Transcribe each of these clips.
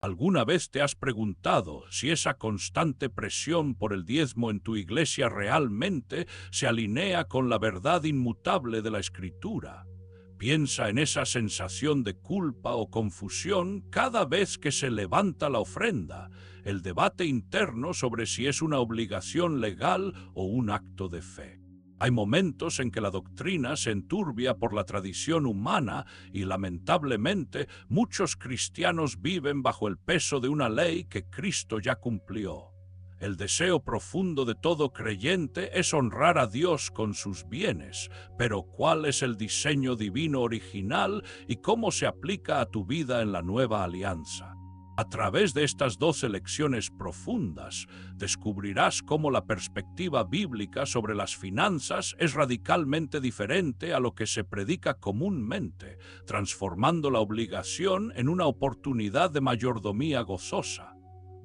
¿Alguna vez te has preguntado si esa constante presión por el diezmo en tu iglesia realmente se alinea con la verdad inmutable de la Escritura? Piensa en esa sensación de culpa o confusión cada vez que se levanta la ofrenda, el debate interno sobre si es una obligación legal o un acto de fe. Hay momentos en que la doctrina se enturbia por la tradición humana y, lamentablemente, muchos cristianos viven bajo el peso de una ley que Cristo ya cumplió. El deseo profundo de todo creyente es honrar a Dios con sus bienes, pero ¿cuál es el diseño divino original y cómo se aplica a tu vida en la nueva alianza? A través de estas dos elecciones profundas, descubrirás cómo la perspectiva bíblica sobre las finanzas es radicalmente diferente a lo que se predica comúnmente, transformando la obligación en una oportunidad de mayordomía gozosa.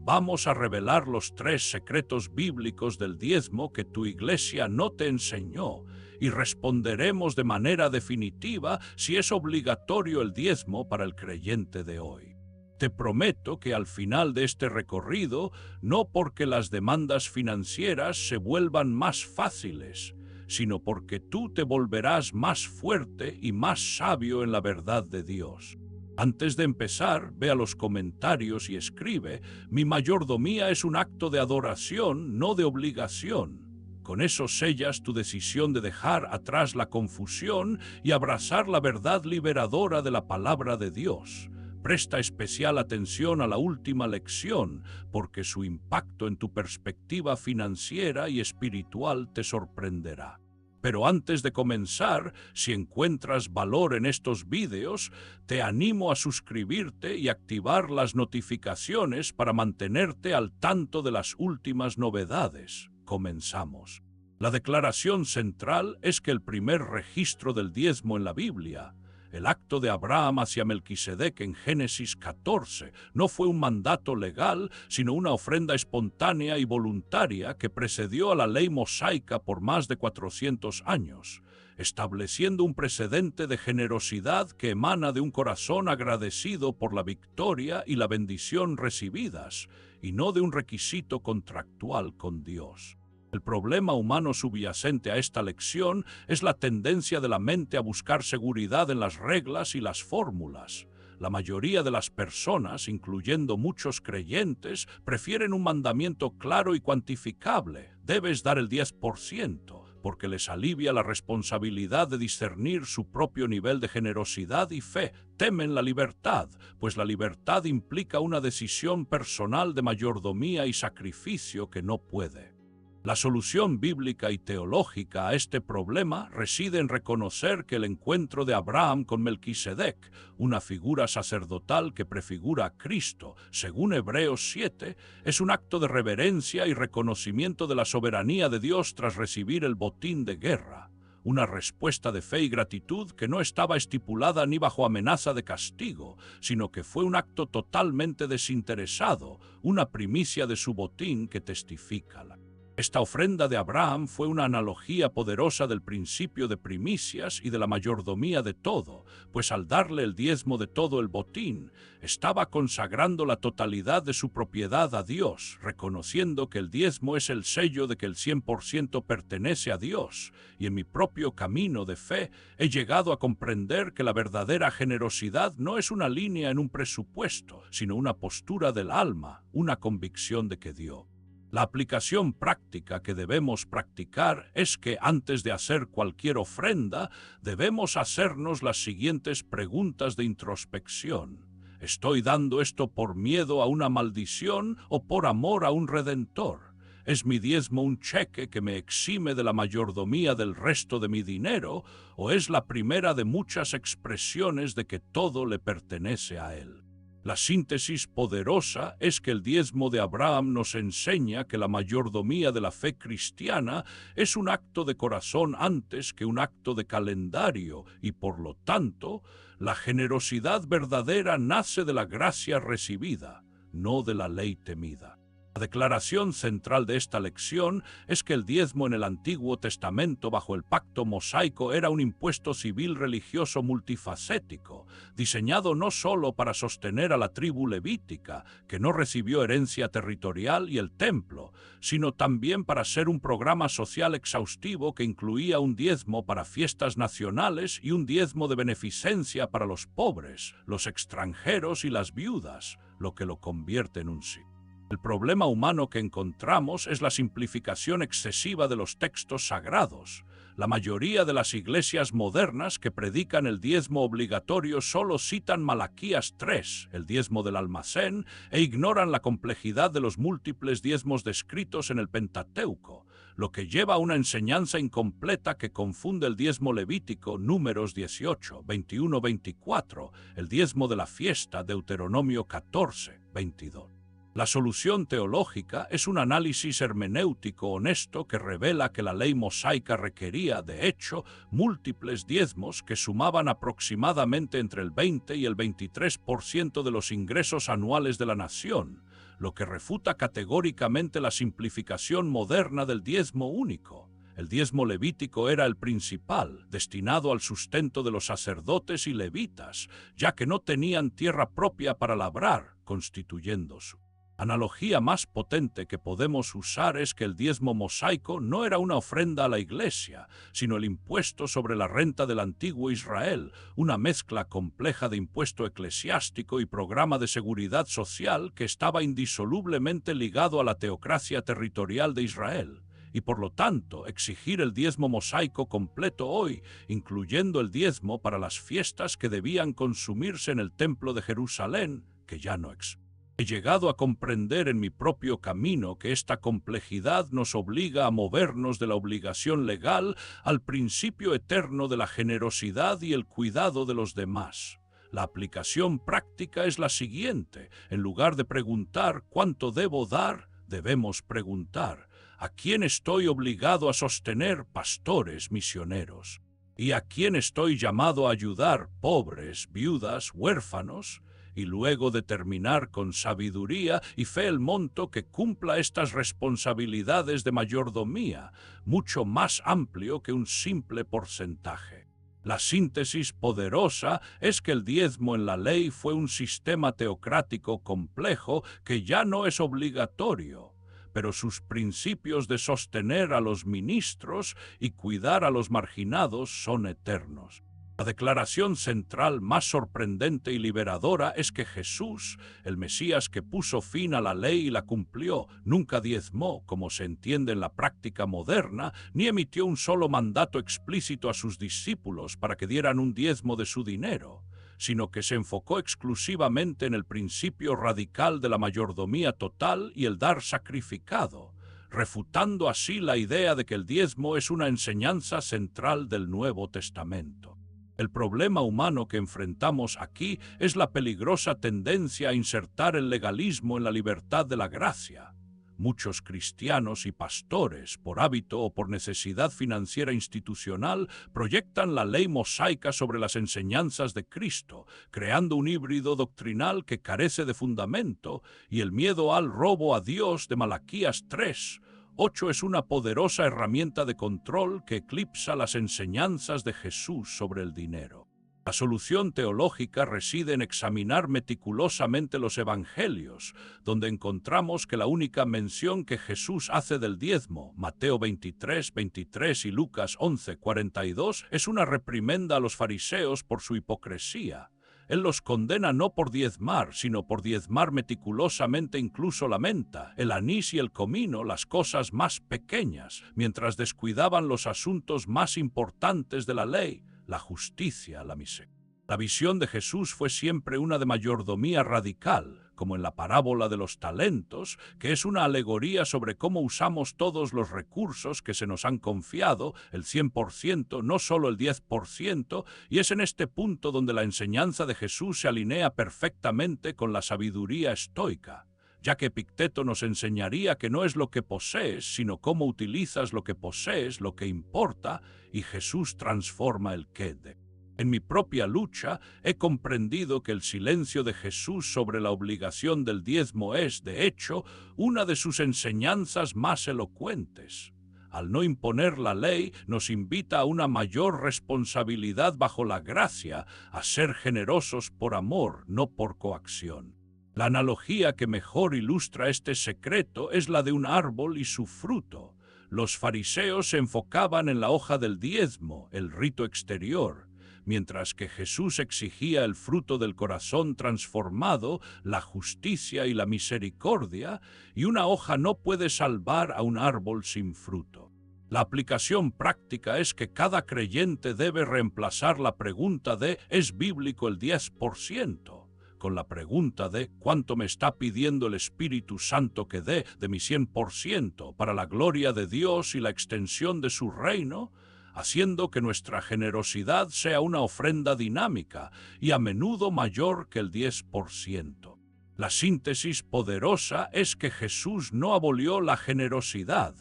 Vamos a revelar los 3 secretos bíblicos del diezmo que tu iglesia no te enseñó y responderemos de manera definitiva si es obligatorio el diezmo para el creyente de hoy. Te prometo que al final de este recorrido, no porque las demandas financieras se vuelvan más fáciles, sino porque tú te volverás más fuerte y más sabio en la verdad de Dios. Antes de empezar, ve a los comentarios y escribe: mi mayordomía es un acto de adoración, no de obligación. Con eso sellas tu decisión de dejar atrás la confusión y abrazar la verdad liberadora de la palabra de Dios. Presta especial atención a la última lección, porque su impacto en tu perspectiva financiera y espiritual te sorprenderá. Pero antes de comenzar, si encuentras valor en estos vídeos, te animo a suscribirte y activar las notificaciones para mantenerte al tanto de las últimas novedades. Comenzamos. La declaración central es que el primer registro del diezmo en la Biblia, el acto de Abraham hacia Melquisedec en Génesis 14, no fue un mandato legal, sino una ofrenda espontánea y voluntaria que precedió a la ley mosaica por más de 400 años, estableciendo un precedente de generosidad que emana de un corazón agradecido por la victoria y la bendición recibidas, y no de un requisito contractual con Dios. El problema humano subyacente a esta lección es la tendencia de la mente a buscar seguridad en las reglas y las fórmulas. La mayoría de las personas, incluyendo muchos creyentes, prefieren un mandamiento claro y cuantificable: debes dar el 10%, porque les alivia la responsabilidad de discernir su propio nivel de generosidad y fe. Temen la libertad, pues la libertad implica una decisión personal de mayordomía y sacrificio que no puede. La solución bíblica y teológica a este problema reside en reconocer que el encuentro de Abraham con Melquisedec, una figura sacerdotal que prefigura a Cristo, según Hebreos 7, es un acto de reverencia y reconocimiento de la soberanía de Dios tras recibir el botín de guerra. Una respuesta de fe y gratitud que no estaba estipulada ni bajo amenaza de castigo, sino que fue un acto totalmente desinteresado, una primicia de su botín que testifica la. Esta ofrenda de Abraham fue una analogía poderosa del principio de primicias y de la mayordomía de todo, pues al darle el diezmo de todo el botín, estaba consagrando la totalidad de su propiedad a Dios, reconociendo que el diezmo es el sello de que el 100% pertenece a Dios, y en mi propio camino de fe he llegado a comprender que la verdadera generosidad no es una línea en un presupuesto, sino una postura del alma, una convicción de que dio. La aplicación práctica que debemos practicar es que antes de hacer cualquier ofrenda, debemos hacernos las siguientes preguntas de introspección. ¿Estoy dando esto por miedo a una maldición o por amor a un redentor? ¿Es mi diezmo un cheque que me exime de la mayordomía del resto de mi dinero, o es la primera de muchas expresiones de que todo le pertenece a Él? La síntesis poderosa es que el diezmo de Abraham nos enseña que la mayordomía de la fe cristiana es un acto de corazón antes que un acto de calendario y, por lo tanto, la generosidad verdadera nace de la gracia recibida, no de la ley temida. La declaración central de esta lección es que el diezmo en el Antiguo Testamento bajo el pacto mosaico era un impuesto civil religioso multifacético, diseñado no solo para sostener a la tribu levítica, que no recibió herencia territorial y el templo, sino también para ser un programa social exhaustivo que incluía un diezmo para fiestas nacionales y un diezmo de beneficencia para los pobres, los extranjeros y las viudas, lo que lo convierte en un sí. El problema humano que encontramos es la simplificación excesiva de los textos sagrados. La mayoría de las iglesias modernas que predican el diezmo obligatorio solo citan Malaquías 3, el diezmo del almacén, e ignoran la complejidad de los múltiples diezmos descritos en el Pentateuco, lo que lleva a una enseñanza incompleta que confunde el diezmo levítico, Números 18, 21-24, el diezmo de la fiesta, Deuteronomio 14, 22. La solución teológica es un análisis hermenéutico honesto que revela que la ley mosaica requería, de hecho, múltiples diezmos que sumaban aproximadamente entre el 20 y el 23% de los ingresos anuales de la nación, lo que refuta categóricamente la simplificación moderna del diezmo único. El diezmo levítico era el principal, destinado al sustento de los sacerdotes y levitas, ya que no tenían tierra propia para labrar, constituyendo su analogía más potente que podemos usar es que el diezmo mosaico no era una ofrenda a la iglesia, sino el impuesto sobre la renta del antiguo Israel, una mezcla compleja de impuesto eclesiástico y programa de seguridad social que estaba indisolublemente ligado a la teocracia territorial de Israel. Y por lo tanto, exigir el diezmo mosaico completo hoy, incluyendo el diezmo para las fiestas que debían consumirse en el templo de Jerusalén, que ya no existe. He llegado a comprender en mi propio camino que esta complejidad nos obliga a movernos de la obligación legal al principio eterno de la generosidad y el cuidado de los demás. La aplicación práctica es la siguiente: en lugar de preguntar ¿cuánto debo dar?, debemos preguntar ¿a quién estoy obligado a sostener, pastores, misioneros? ¿Y a quién estoy llamado a ayudar, pobres, viudas, huérfanos? Y luego determinar con sabiduría y fe el monto que cumpla estas responsabilidades de mayordomía, mucho más amplio que un simple porcentaje. La síntesis poderosa es que el diezmo en la ley fue un sistema teocrático complejo que ya no es obligatorio, pero sus principios de sostener a los ministros y cuidar a los marginados son eternos. La declaración central más sorprendente y liberadora es que Jesús, el Mesías que puso fin a la ley y la cumplió, nunca diezmó, como se entiende en la práctica moderna, ni emitió un solo mandato explícito a sus discípulos para que dieran un diezmo de su dinero, sino que se enfocó exclusivamente en el principio radical de la mayordomía total y el dar sacrificado, refutando así la idea de que el diezmo es una enseñanza central del Nuevo Testamento. El problema humano que enfrentamos aquí es la peligrosa tendencia a insertar el legalismo en la libertad de la gracia. Muchos cristianos y pastores, por hábito o por necesidad financiera institucional, proyectan la ley mosaica sobre las enseñanzas de Cristo, creando un híbrido doctrinal que carece de fundamento, y el miedo al robo a Dios de Malaquías 3. 8 es una poderosa herramienta de control que eclipsa las enseñanzas de Jesús sobre el dinero. La solución teológica reside en examinar meticulosamente los evangelios, donde encontramos que la única mención que Jesús hace del diezmo, Mateo 23, 23 y Lucas 11, 42, es una reprimenda a los fariseos por su hipocresía. Él los condena no por diezmar, sino por diezmar meticulosamente incluso la menta, el anís y el comino, las cosas más pequeñas, mientras descuidaban los asuntos más importantes de la ley, la justicia, la misericordia. La visión de Jesús fue siempre una de mayordomía radical, como en la parábola de los talentos, que es una alegoría sobre cómo usamos todos los recursos que se nos han confiado, el 100%, no solo el 10%, y es en este punto donde la enseñanza de Jesús se alinea perfectamente con la sabiduría estoica, ya que Epicteto nos enseñaría que no es lo que posees, sino cómo utilizas lo que posees, lo que importa, y Jesús transforma el quede. En mi propia lucha he comprendido que el silencio de Jesús sobre la obligación del diezmo es, de hecho, una de sus enseñanzas más elocuentes. Al no imponer la ley, nos invita a una mayor responsabilidad bajo la gracia, a ser generosos por amor, no por coacción. La analogía que mejor ilustra este secreto es la de un árbol y su fruto. Los fariseos se enfocaban en la hoja del diezmo, el rito exterior, mientras que Jesús exigía el fruto del corazón transformado, la justicia y la misericordia, y una hoja no puede salvar a un árbol sin fruto. La aplicación práctica es que cada creyente debe reemplazar la pregunta de ¿es bíblico el 10%? Con la pregunta de ¿cuánto me está pidiendo el Espíritu Santo que dé de mi 100% para la gloria de Dios y la extensión de su reino?, haciendo que nuestra generosidad sea una ofrenda dinámica y a menudo mayor que el 10%. La síntesis poderosa es que Jesús no abolió la generosidad.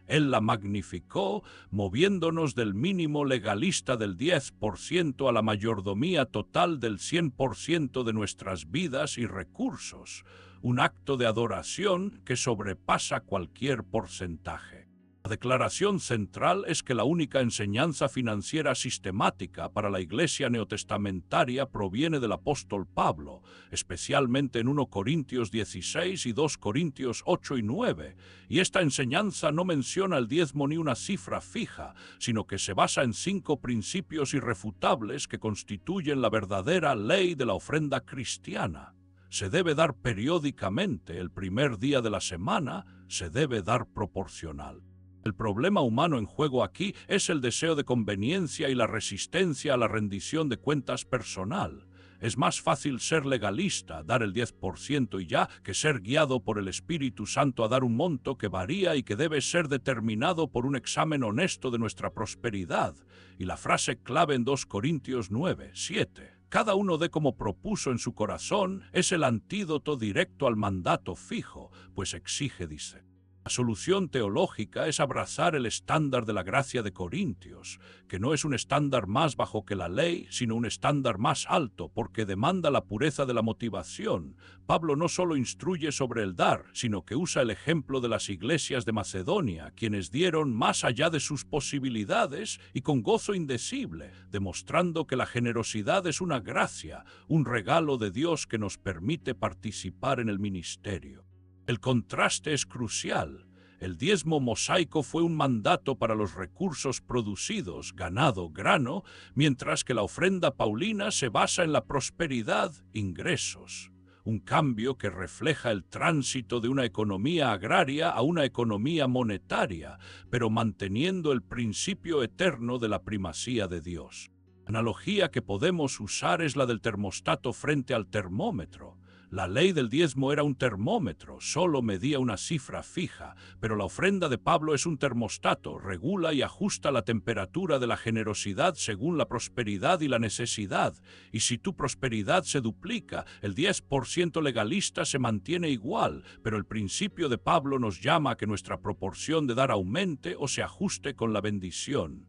Él la magnificó, moviéndonos del mínimo legalista del 10% a la mayordomía total del 100% de nuestras vidas y recursos, un acto de adoración que sobrepasa cualquier porcentaje. La declaración central es que la única enseñanza financiera sistemática para la Iglesia neotestamentaria proviene del apóstol Pablo, especialmente en 1 Corintios 16 y 2 Corintios 8 y 9, y esta enseñanza no menciona el diezmo ni una cifra fija, sino que se basa en 5 principios irrefutables que constituyen la verdadera ley de la ofrenda cristiana. Se debe dar periódicamente, el primer día de la semana, se debe dar proporcional. El problema humano en juego aquí es el deseo de conveniencia y la resistencia a la rendición de cuentas personal. Es más fácil ser legalista, dar el 10% y ya, que ser guiado por el Espíritu Santo a dar un monto que varía y que debe ser determinado por un examen honesto de nuestra prosperidad. Y la frase clave en 2 Corintios 9, 7. Cada uno dé como propuso en su corazón es el antídoto directo al mandato fijo, pues exige, dice. La solución teológica es abrazar el estándar de la gracia de Corintios, que no es un estándar más bajo que la ley, sino un estándar más alto, porque demanda la pureza de la motivación. Pablo no solo instruye sobre el dar, sino que usa el ejemplo de las iglesias de Macedonia, quienes dieron más allá de sus posibilidades y con gozo indecible, demostrando que la generosidad es una gracia, un regalo de Dios que nos permite participar en el ministerio. El contraste es crucial. El diezmo mosaico fue un mandato para los recursos producidos, ganado, grano, mientras que la ofrenda paulina se basa en la prosperidad, ingresos. Un cambio que refleja el tránsito de una economía agraria a una economía monetaria, pero manteniendo el principio eterno de la primacía de Dios. La analogía que podemos usar es la del termostato frente al termómetro. La ley del diezmo era un termómetro, solo medía una cifra fija, pero la ofrenda de Pablo es un termostato, regula y ajusta la temperatura de la generosidad según la prosperidad y la necesidad, y si tu prosperidad se duplica, el 10% legalista se mantiene igual, pero el principio de Pablo nos llama a que nuestra proporción de dar aumente o se ajuste con la bendición.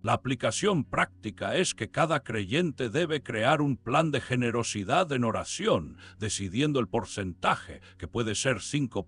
La aplicación práctica es que cada creyente debe crear un plan de generosidad en oración, decidiendo el porcentaje, que puede ser 5%,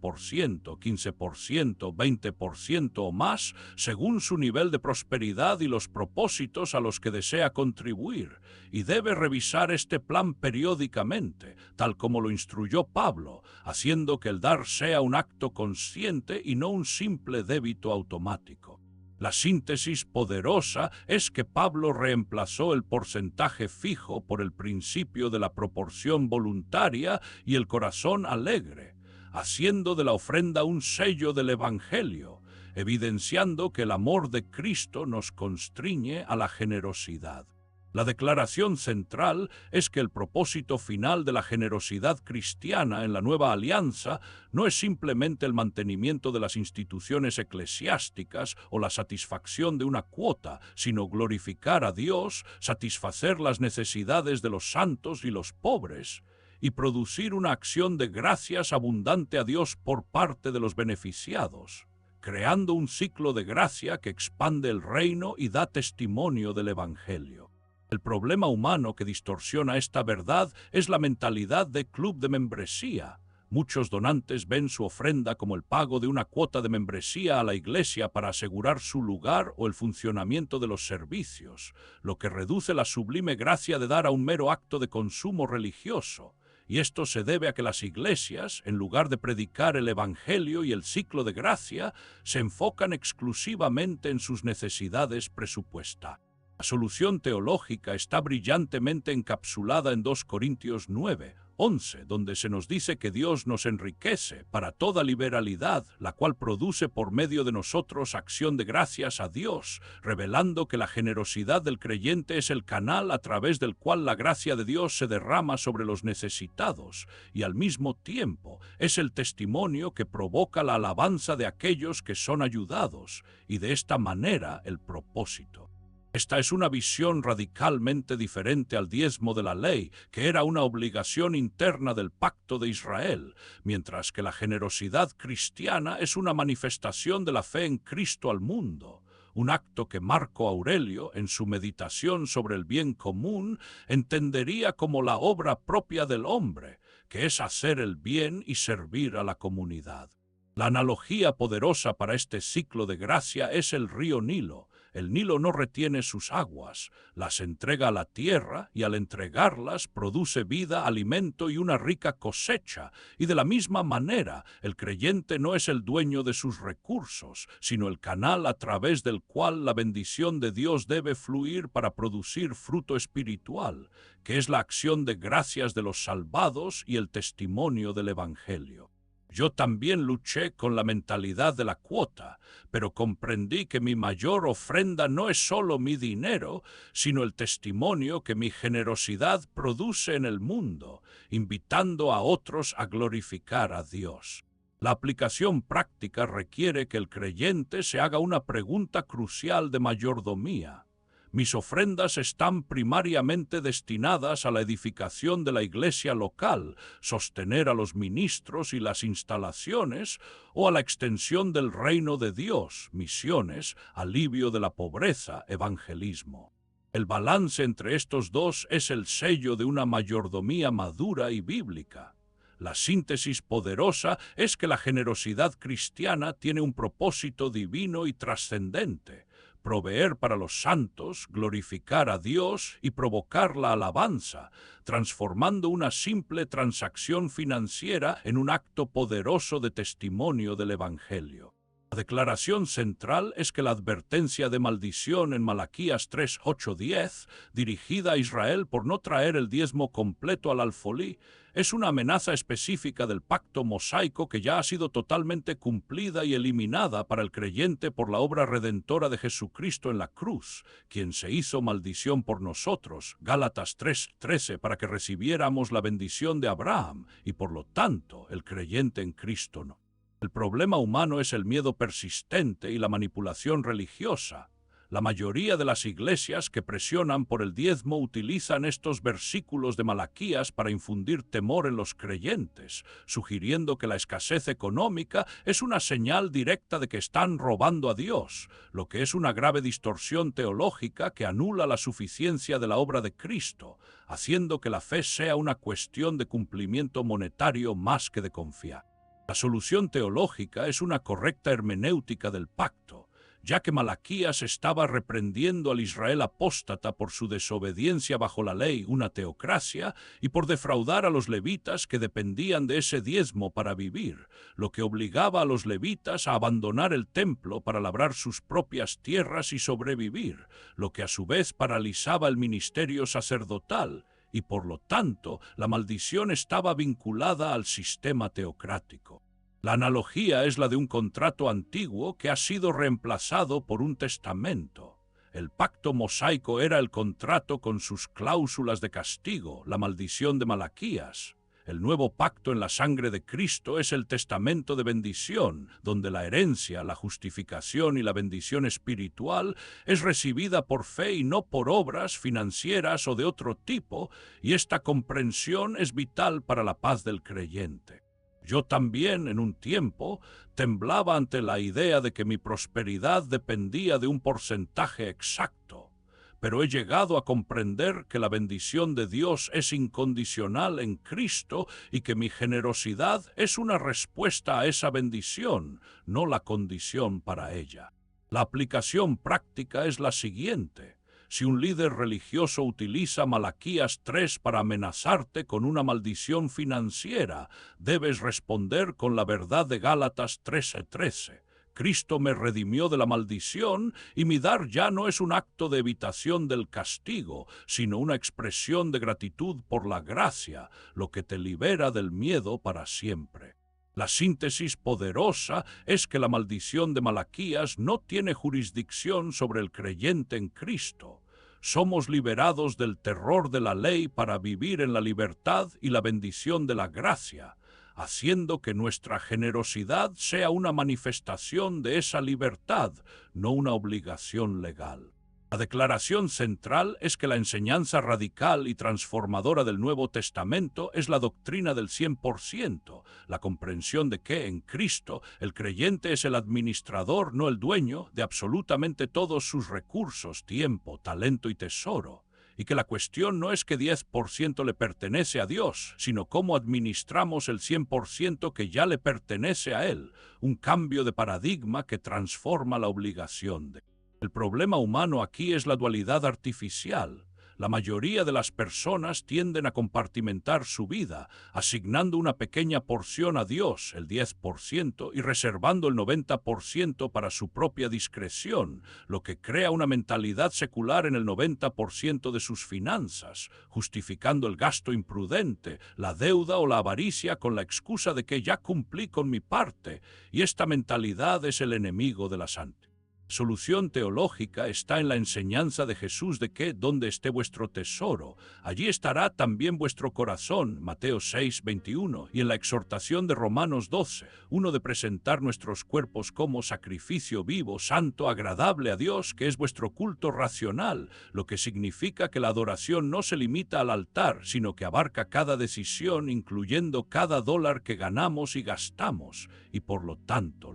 15%, 20% o más, según su nivel de prosperidad y los propósitos a los que desea contribuir, y debe revisar este plan periódicamente, tal como lo instruyó Pablo, haciendo que el dar sea un acto consciente y no un simple débito automático. La síntesis poderosa es que Pablo reemplazó el porcentaje fijo por el principio de la proporción voluntaria y el corazón alegre, haciendo de la ofrenda un sello del Evangelio, evidenciando que el amor de Cristo nos constriñe a la generosidad. La declaración central es que el propósito final de la generosidad cristiana en la nueva alianza no es simplemente el mantenimiento de las instituciones eclesiásticas o la satisfacción de una cuota, sino glorificar a Dios, satisfacer las necesidades de los santos y los pobres, y producir una acción de gracias abundante a Dios por parte de los beneficiados, creando un ciclo de gracia que expande el reino y da testimonio del Evangelio. El problema humano que distorsiona esta verdad es la mentalidad de club de membresía. Muchos donantes ven su ofrenda como el pago de una cuota de membresía a la iglesia para asegurar su lugar o el funcionamiento de los servicios, lo que reduce la sublime gracia de dar a un mero acto de consumo religioso. Y esto se debe a que las iglesias, en lugar de predicar el Evangelio y el ciclo de gracia, se enfocan exclusivamente en sus necesidades presupuestarias. La solución teológica está brillantemente encapsulada en 2 Corintios 9:11, donde se nos dice que Dios nos enriquece para toda liberalidad, la cual produce por medio de nosotros acción de gracias a Dios, revelando que la generosidad del creyente es el canal a través del cual la gracia de Dios se derrama sobre los necesitados, y al mismo tiempo es el testimonio que provoca la alabanza de aquellos que son ayudados, y de esta manera el propósito. Esta es una visión radicalmente diferente al diezmo de la ley, que era una obligación interna del pacto de Israel, mientras que la generosidad cristiana es una manifestación de la fe en Cristo al mundo, un acto que Marco Aurelio, en su meditación sobre el bien común, entendería como la obra propia del hombre, que es hacer el bien y servir a la comunidad. La analogía poderosa para este ciclo de gracia es el río Nilo. El Nilo no retiene sus aguas, las entrega a la tierra y al entregarlas produce vida, alimento y una rica cosecha. Y de la misma manera, el creyente no es el dueño de sus recursos, sino el canal a través del cual la bendición de Dios debe fluir para producir fruto espiritual, que es la acción de gracias de los salvados y el testimonio del Evangelio. Yo también luché con la mentalidad de la cuota, pero comprendí que mi mayor ofrenda no es solo mi dinero, sino el testimonio que mi generosidad produce en el mundo, invitando a otros a glorificar a Dios. La aplicación práctica requiere que el creyente se haga una pregunta crucial de mayordomía. Mis ofrendas están primariamente destinadas a la edificación de la iglesia local, sostener a los ministros y las instalaciones, o a la extensión del reino de Dios, misiones, alivio de la pobreza, evangelismo. El balance entre estos dos es el sello de una mayordomía madura y bíblica. La síntesis poderosa es que la generosidad cristiana tiene un propósito divino y trascendente: proveer para los santos, glorificar a Dios y provocar la alabanza, transformando una simple transacción financiera en un acto poderoso de testimonio del Evangelio. La declaración central es que la advertencia de maldición en Malaquías 3:8-10, dirigida a Israel por no traer el diezmo completo al alfolí, es una amenaza específica del pacto mosaico que ya ha sido totalmente cumplida y eliminada para el creyente por la obra redentora de Jesucristo en la cruz, quien se hizo maldición por nosotros, Gálatas 3:13, para que recibiéramos la bendición de Abraham, y por lo tanto el creyente en Cristo no. El problema humano es el miedo persistente y la manipulación religiosa. La mayoría de las iglesias que presionan por el diezmo utilizan estos versículos de Malaquías para infundir temor en los creyentes, sugiriendo que la escasez económica es una señal directa de que están robando a Dios, lo que es una grave distorsión teológica que anula la suficiencia de la obra de Cristo, haciendo que la fe sea una cuestión de cumplimiento monetario más que de confianza. La solución teológica es una correcta hermenéutica del pacto, ya que Malaquías estaba reprendiendo al Israel apóstata por su desobediencia bajo la ley, una teocracia, y por defraudar a los levitas que dependían de ese diezmo para vivir, lo que obligaba a los levitas a abandonar el templo para labrar sus propias tierras y sobrevivir, lo que a su vez paralizaba el ministerio sacerdotal, y por lo tanto la maldición estaba vinculada al sistema teocrático. La analogía es la de un contrato antiguo que ha sido reemplazado por un testamento. El pacto mosaico era el contrato con sus cláusulas de castigo, la maldición de Malaquías. El nuevo pacto en la sangre de Cristo es el testamento de bendición, donde la herencia, la justificación y la bendición espiritual es recibida por fe y no por obras financieras o de otro tipo, y esta comprensión es vital para la paz del creyente. Yo también, en un tiempo, temblaba ante la idea de que mi prosperidad dependía de un porcentaje exacto. pero he llegado a comprender que la bendición de Dios es incondicional en Cristo y que mi generosidad es una respuesta a esa bendición, no la condición para ella. La aplicación práctica es la siguiente. Si un líder religioso utiliza Malaquías 3 para amenazarte con una maldición financiera, debes responder con la verdad de Gálatas 13:13. Cristo me redimió de la maldición y mi dar ya no es un acto de evitación del castigo, sino una expresión de gratitud por la gracia, lo que te libera del miedo para siempre. La síntesis poderosa es que la maldición de Malaquías no tiene jurisdicción sobre el creyente en Cristo. Somos liberados del terror de la ley para vivir en la libertad y la bendición de la gracia, haciendo que nuestra generosidad sea una manifestación de esa libertad, no una obligación legal. La declaración central es que la enseñanza radical y transformadora del Nuevo Testamento es la doctrina del 100%, la comprensión de que, en Cristo, el creyente es el administrador, no el dueño, de absolutamente todos sus recursos, tiempo, talento y tesoro, y que la cuestión no es que 10% le pertenece a Dios, sino cómo administramos el 100% que ya le pertenece a Él, un cambio de paradigma que transforma la obligación de. El problema humano aquí es la dualidad artificial. La mayoría de las personas tienden a compartimentar su vida, asignando una pequeña porción a Dios, el 10%, y reservando el 90% para su propia discreción, lo que crea una mentalidad secular en el 90% de sus finanzas, justificando el gasto imprudente, la deuda o la avaricia con la excusa de que ya cumplí con mi parte, y esta mentalidad es el enemigo de la santidad. Solución teológica está en la enseñanza de Jesús de que donde esté vuestro tesoro, allí estará también vuestro corazón, Mateo 6:21, y en la exhortación de Romanos 12, uno de presentar nuestros cuerpos como sacrificio vivo, santo, agradable a Dios, que es vuestro culto racional, lo que significa que la adoración no se limita al altar, sino que abarca cada decisión, incluyendo cada dólar que ganamos y gastamos, y por lo tanto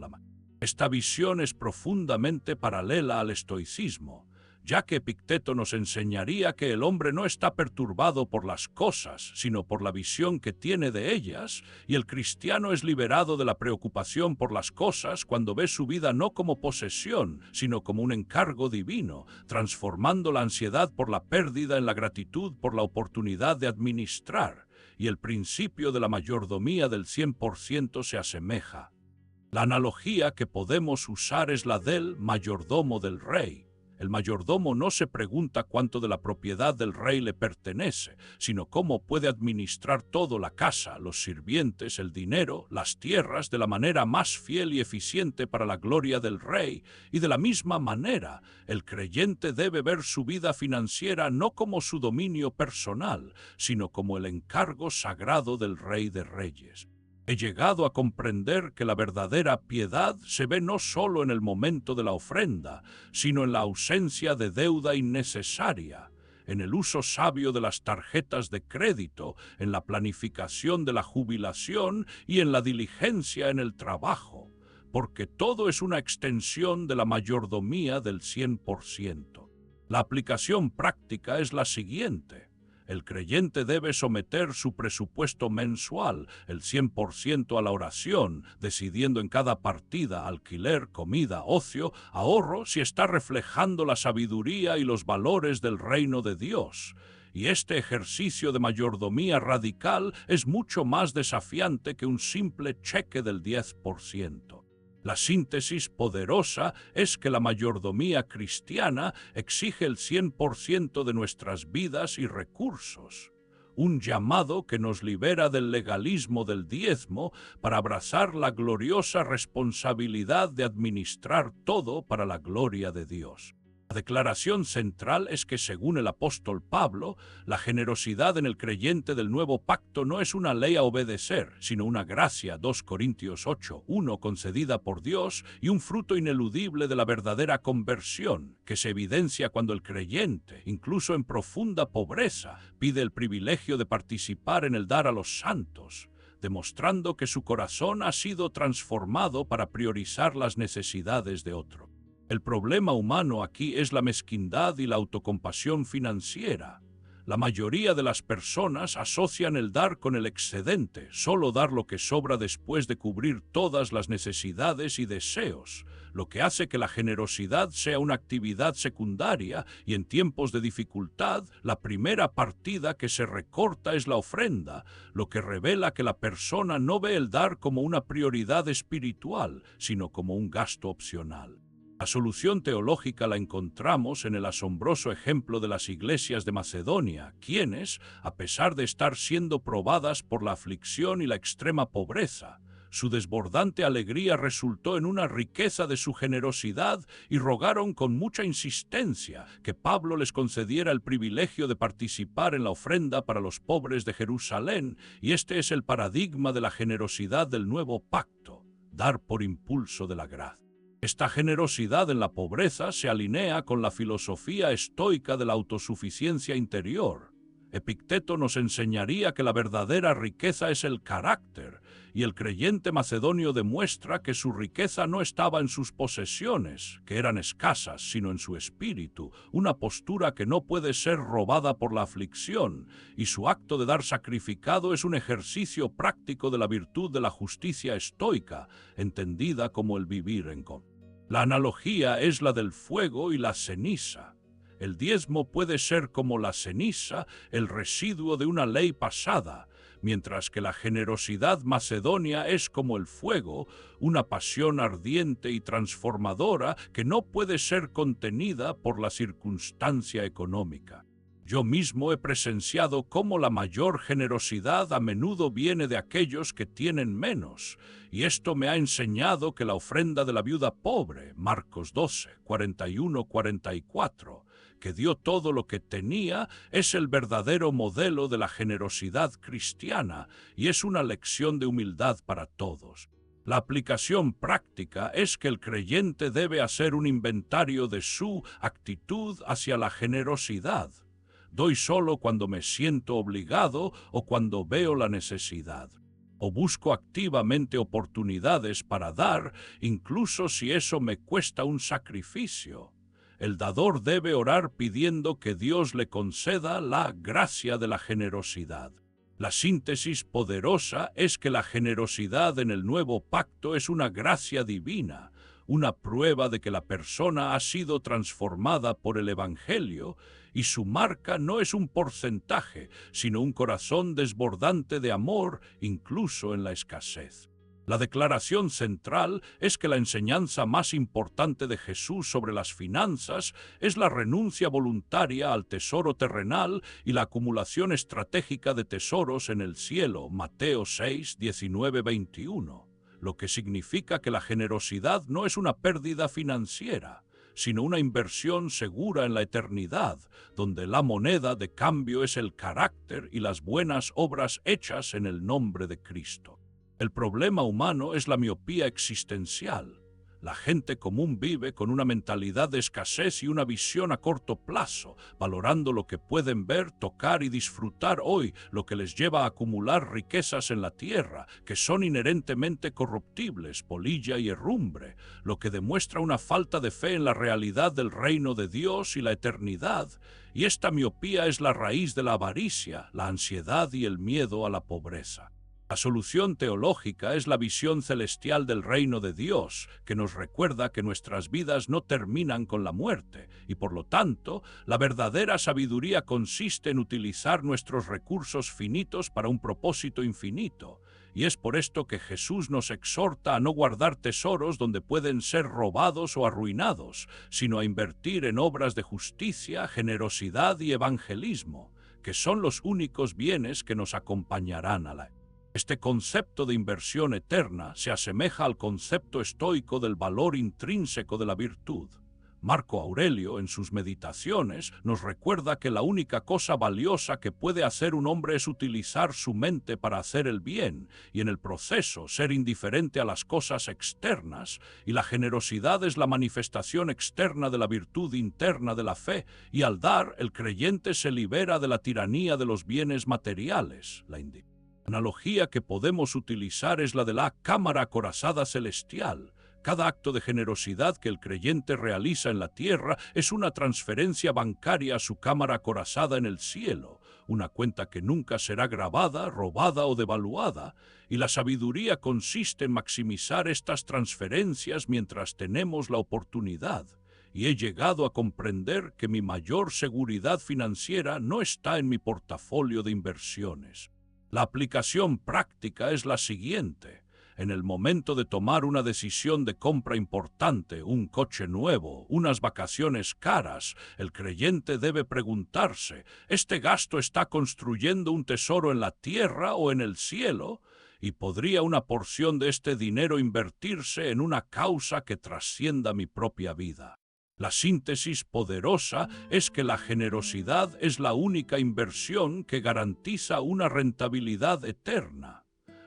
Esta visión es profundamente paralela al estoicismo, ya que Epicteto nos enseñaría que el hombre no está perturbado por las cosas, sino por la visión que tiene de ellas, y el cristiano es liberado de la preocupación por las cosas cuando ve su vida no como posesión, sino como un encargo divino, transformando la ansiedad por la pérdida en la gratitud por la oportunidad de administrar, y el principio de la mayordomía del 100% se asemeja. La analogía que podemos usar es la del mayordomo del rey. El mayordomo no se pregunta cuánto de la propiedad del rey le pertenece, sino cómo puede administrar todo, la casa, los sirvientes, el dinero, las tierras, de la manera más fiel y eficiente para la gloria del rey. Y de la misma manera, el creyente debe ver su vida financiera no como su dominio personal, sino como el encargo sagrado del Rey de Reyes. He llegado a comprender que la verdadera piedad se ve no solo en el momento de la ofrenda, sino en la ausencia de deuda innecesaria, en el uso sabio de las tarjetas de crédito, en la planificación de la jubilación y en la diligencia en el trabajo, porque todo es una extensión de la mayordomía del 100%. La aplicación práctica es la siguiente. El creyente debe someter su presupuesto mensual, el 100% a la oración, decidiendo en cada partida, alquiler, comida, ocio, ahorro, si está reflejando la sabiduría y los valores del reino de Dios. Y este ejercicio de mayordomía radical es mucho más desafiante que un simple cheque del 10%. La síntesis poderosa es que la mayordomía cristiana exige el 100% de nuestras vidas y recursos, un llamado que nos libera del legalismo del diezmo para abrazar la gloriosa responsabilidad de administrar todo para la gloria de Dios. La declaración central es que, según el apóstol Pablo, la generosidad en el creyente del nuevo pacto no es una ley a obedecer, sino una gracia, 2 Corintios 8:1, concedida por Dios y un fruto ineludible de la verdadera conversión, que se evidencia cuando el creyente, incluso en profunda pobreza, pide el privilegio de participar en el dar a los santos, demostrando que su corazón ha sido transformado para priorizar las necesidades de otro. El problema humano aquí es la mezquindad y la autocompasión financiera. La mayoría de las personas asocian el dar con el excedente, solo dar lo que sobra después de cubrir todas las necesidades y deseos, lo que hace que la generosidad sea una actividad secundaria y en tiempos de dificultad, la primera partida que se recorta es la ofrenda, lo que revela que la persona no ve el dar como una prioridad espiritual, sino como un gasto opcional. La solución teológica la encontramos en el asombroso ejemplo de las iglesias de Macedonia, quienes, a pesar de estar siendo probadas por la aflicción y la extrema pobreza, su desbordante alegría resultó en una riqueza de su generosidad y rogaron con mucha insistencia que Pablo les concediera el privilegio de participar en la ofrenda para los pobres de Jerusalén, y este es el paradigma de la generosidad del nuevo pacto, dar por impulso de la gracia. Esta generosidad en la pobreza se alinea con la filosofía estoica de la autosuficiencia interior. Epicteto nos enseñaría que la verdadera riqueza es el carácter, y el creyente macedonio demuestra que su riqueza no estaba en sus posesiones, que eran escasas, sino en su espíritu, una postura que no puede ser robada por la aflicción, y su acto de dar sacrificado es un ejercicio práctico de la virtud de la justicia estoica, entendida como el vivir en común. La analogía es la del fuego y la ceniza. El diezmo puede ser como la ceniza, el residuo de una ley pasada, mientras que la generosidad macedonia es como el fuego, una pasión ardiente y transformadora que no puede ser contenida por la circunstancia económica. Yo mismo he presenciado cómo la mayor generosidad a menudo viene de aquellos que tienen menos, y esto me ha enseñado que la ofrenda de la viuda pobre, Marcos 12, 41-44, que dio todo lo que tenía, es el verdadero modelo de la generosidad cristiana, y es una lección de humildad para todos. La aplicación práctica es que el creyente debe hacer un inventario de su actitud hacia la generosidad. Doy solo cuando me siento obligado o cuando veo la necesidad. O busco activamente oportunidades para dar, incluso si eso me cuesta un sacrificio. El dador debe orar pidiendo que Dios le conceda la gracia de la generosidad. La síntesis poderosa es que la generosidad en el nuevo pacto es una gracia divina, una prueba de que la persona ha sido transformada por el Evangelio, y su marca no es un porcentaje, sino un corazón desbordante de amor, incluso en la escasez. La declaración central es que la enseñanza más importante de Jesús sobre las finanzas es la renuncia voluntaria al tesoro terrenal y la acumulación estratégica de tesoros en el cielo, Mateo 6, 19-21, lo que significa que la generosidad no es una pérdida financiera, sino una inversión segura en la eternidad, donde la moneda de cambio es el carácter y las buenas obras hechas en el nombre de Cristo. El problema humano es la miopía existencial. La gente común vive con una mentalidad de escasez y una visión a corto plazo, valorando lo que pueden ver, tocar y disfrutar hoy, lo que les lleva a acumular riquezas en la tierra, que son inherentemente corruptibles, polilla y herrumbre, lo que demuestra una falta de fe en la realidad del reino de Dios y la eternidad. Y esta miopía es la raíz de la avaricia, la ansiedad y el miedo a la pobreza. La solución teológica es la visión celestial del reino de Dios, que nos recuerda que nuestras vidas no terminan con la muerte, y por lo tanto, la verdadera sabiduría consiste en utilizar nuestros recursos finitos para un propósito infinito, y es por esto que Jesús nos exhorta a no guardar tesoros donde pueden ser robados o arruinados, sino a invertir en obras de justicia, generosidad y evangelismo, que son los únicos bienes que nos acompañarán a la Este concepto de inversión eterna se asemeja al concepto estoico del valor intrínseco de la virtud. Marco Aurelio, en sus Meditaciones, nos recuerda que la única cosa valiosa que puede hacer un hombre es utilizar su mente para hacer el bien, y en el proceso ser indiferente a las cosas externas, y la generosidad es la manifestación externa de la virtud interna de la fe, y al dar, el creyente se libera de la tiranía de los bienes materiales, la analogía que podemos utilizar es la de la cámara acorazada celestial, Cada acto de generosidad que el creyente realiza en la tierra es una transferencia bancaria a su cámara acorazada en el cielo, una cuenta que nunca será grabada, robada o devaluada, y la sabiduría consiste en maximizar estas transferencias mientras tenemos la oportunidad. Y he llegado a comprender que mi mayor seguridad financiera no está en mi portafolio de inversiones. La aplicación práctica es la siguiente. En el momento de tomar una decisión de compra importante, un coche nuevo, unas vacaciones caras, el creyente debe preguntarse, ¿este gasto está construyendo un tesoro en la tierra o en el cielo? ¿Y podría una porción de este dinero invertirse en una causa que trascienda mi propia vida? La síntesis poderosa es que la generosidad es la única inversión que garantiza una rentabilidad eterna,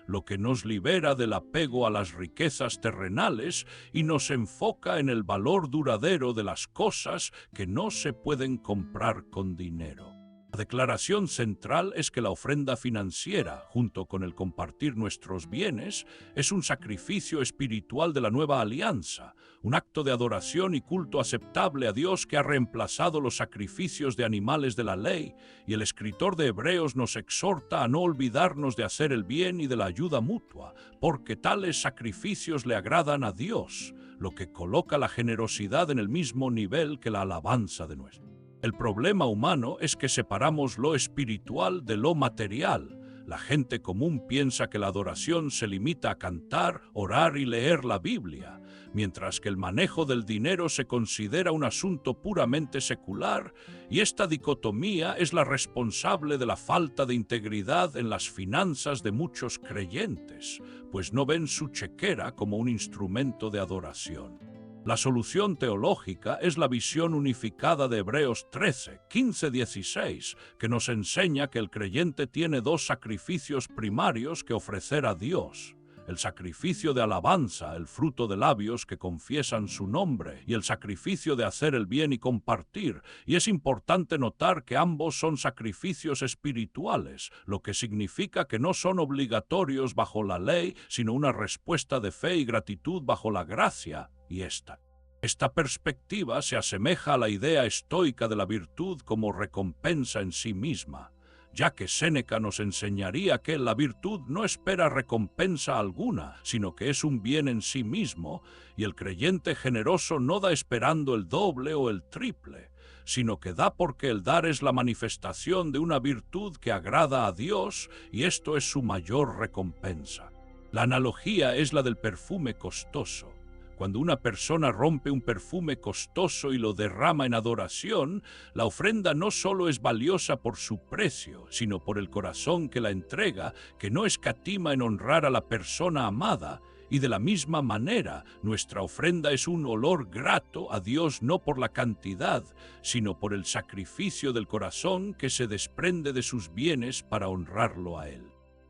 lo que nos libera del apego a las riquezas terrenales y nos enfoca en el valor duradero de las cosas que no se pueden comprar con dinero. La declaración central es que la ofrenda financiera, junto con el compartir nuestros bienes, es un sacrificio espiritual de la nueva alianza, un acto de adoración y culto aceptable a Dios que ha reemplazado los sacrificios de animales de la ley, y el escritor de Hebreos nos exhorta a no olvidarnos de hacer el bien y de la ayuda mutua, porque tales sacrificios le agradan a Dios, lo que coloca la generosidad en el mismo nivel que la alabanza de nuestro. El problema humano es que separamos lo espiritual de lo material. La gente común piensa que la adoración se limita a cantar, orar y leer la Biblia, mientras que el manejo del dinero se considera un asunto puramente secular, y esta dicotomía es la responsable de la falta de integridad en las finanzas de muchos creyentes, pues no ven su chequera como un instrumento de adoración. La solución teológica es la visión unificada de Hebreos 13, 15-16, que nos enseña que el creyente tiene dos sacrificios primarios que ofrecer a Dios: el sacrificio de alabanza, el fruto de labios que confiesan su nombre, y el sacrificio de hacer el bien y compartir. Y es importante notar que ambos son sacrificios espirituales, lo que significa que no son obligatorios bajo la ley, sino una respuesta de fe y gratitud bajo la gracia. Y esta perspectiva se asemeja a la idea estoica de la virtud como recompensa en sí misma, ya que Séneca nos enseñaría que la virtud no espera recompensa alguna, sino que es un bien en sí mismo, y el creyente generoso no da esperando el doble o el triple, sino que da porque el dar es la manifestación de una virtud que agrada a Dios, y esto es su mayor recompensa. La analogía es la del perfume costoso. Cuando una persona rompe un perfume costoso y lo derrama en adoración, la ofrenda no solo es valiosa por su precio, sino por el corazón que la entrega, que no escatima en honrar a la persona amada. Y de la misma manera, nuestra ofrenda es un olor grato a Dios no por la cantidad, sino por el sacrificio del corazón que se desprende de sus bienes para honrarlo a Él.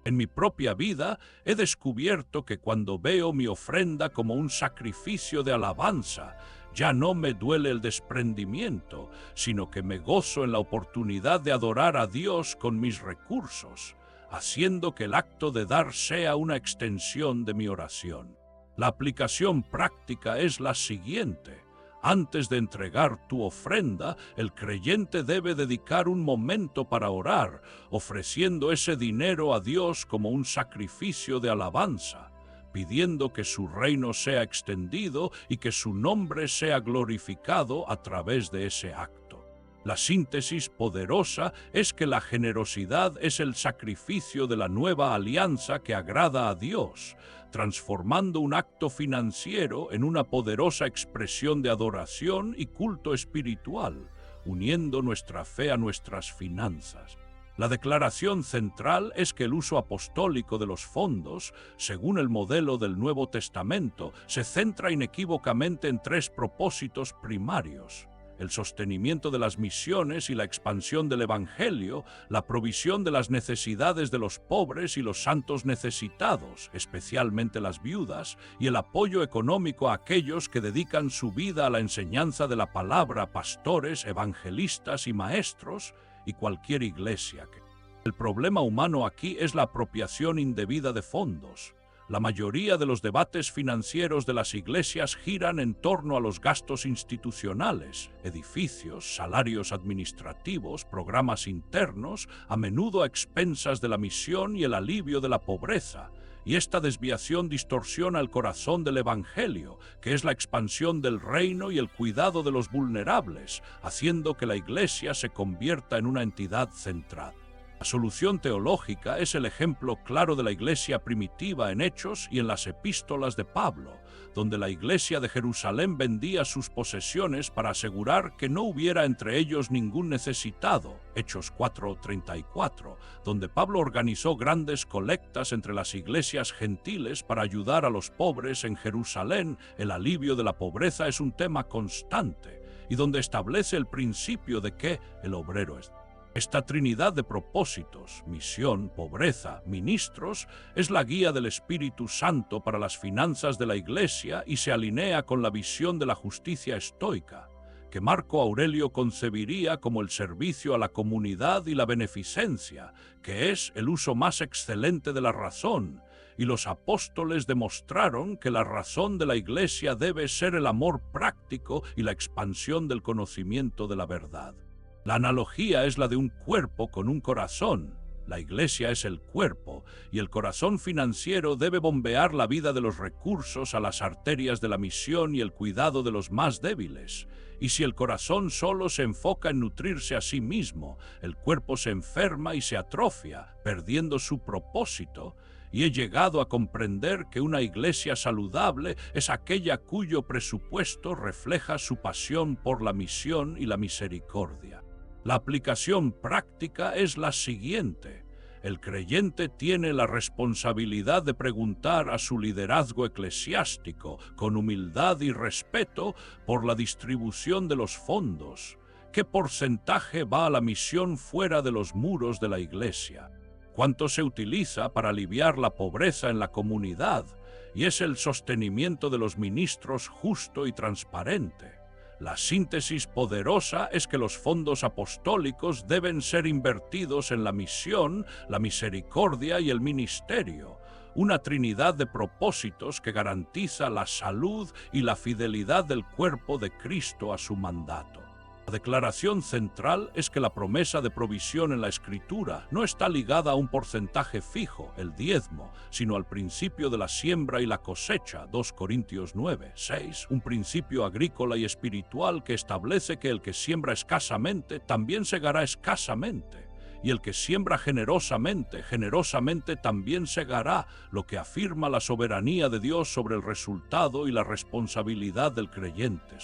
En mi propia vida he descubierto que cuando veo mi ofrenda como un sacrificio de alabanza, ya no me duele el desprendimiento, sino que me gozo en la oportunidad de adorar a Dios con mis recursos, haciendo que el acto de dar sea una extensión de mi oración. La aplicación práctica es la siguiente. Antes de entregar tu ofrenda, el creyente debe dedicar un momento para orar, ofreciendo ese dinero a Dios como un sacrificio de alabanza, pidiendo que su reino sea extendido y que su nombre sea glorificado a través de ese acto. La síntesis poderosa es que la generosidad es el sacrificio de la nueva alianza que agrada a Dios, transformando un acto financiero en una poderosa expresión de adoración y culto espiritual, uniendo nuestra fe a nuestras finanzas. La declaración central es que el uso apostólico de los fondos, según el modelo del Nuevo Testamento, se centra inequívocamente en tres propósitos primarios: el sostenimiento de las misiones y la expansión del Evangelio, la provisión de las necesidades de los pobres y los santos necesitados, especialmente las viudas, y el apoyo económico a aquellos que dedican su vida a la enseñanza de la palabra, pastores, evangelistas y maestros, y cualquier iglesia. El problema humano aquí es la apropiación indebida de fondos. La mayoría de los debates financieros de las iglesias giran en torno a los gastos institucionales, edificios, salarios administrativos, programas internos, a menudo a expensas de la misión y el alivio de la pobreza. Y esta desviación distorsiona el corazón del Evangelio, que es la expansión del reino y el cuidado de los vulnerables, haciendo que la Iglesia se convierta en una entidad central. La solución teológica es el ejemplo claro de la Iglesia primitiva en Hechos y en las epístolas de Pablo, donde la Iglesia de Jerusalén vendía sus posesiones para asegurar que no hubiera entre ellos ningún necesitado, Hechos 4:34, donde Pablo organizó grandes colectas entre las iglesias gentiles para ayudar a los pobres en Jerusalén. El alivio de la pobreza es un tema constante, y donde establece el principio de que el obrero es. Esta trinidad de propósitos, misión, pobreza, ministros, es la guía del Espíritu Santo para las finanzas de la Iglesia y se alinea con la visión de la justicia estoica, que Marco Aurelio concebiría como el servicio a la comunidad y la beneficencia, que es el uso más excelente de la razón, y los apóstoles demostraron que la razón de la Iglesia debe ser el amor práctico y la expansión del conocimiento de la verdad. La analogía es la de un cuerpo con un corazón. La Iglesia es el cuerpo, y el corazón financiero debe bombear la vida de los recursos a las arterias de la misión y el cuidado de los más débiles. Y si el corazón solo se enfoca en nutrirse a sí mismo, el cuerpo se enferma y se atrofia, perdiendo su propósito. Y he llegado a comprender que una iglesia saludable es aquella cuyo presupuesto refleja su pasión por la misión y la misericordia. La aplicación práctica es la siguiente. El creyente tiene la responsabilidad de preguntar a su liderazgo eclesiástico, con humildad y respeto, por la distribución de los fondos. ¿Qué porcentaje va a la misión fuera de los muros de la iglesia? ¿Cuánto se utiliza para aliviar la pobreza en la comunidad? Y es el sostenimiento de los ministros justo y transparente. La síntesis poderosa es que los fondos apostólicos deben ser invertidos en la misión, la misericordia y el ministerio, una trinidad de propósitos que garantiza la salud y la fidelidad del cuerpo de Cristo a su mandato. La declaración central es que la promesa de provisión en la Escritura no está ligada a un porcentaje fijo, el diezmo, sino al principio de la siembra y la cosecha, 2 Corintios 9:6, un principio agrícola y espiritual que establece que el que siembra escasamente también segará escasamente, y el que siembra generosamente, generosamente también segará, lo que afirma la soberanía de Dios sobre el resultado y la responsabilidad del creyente.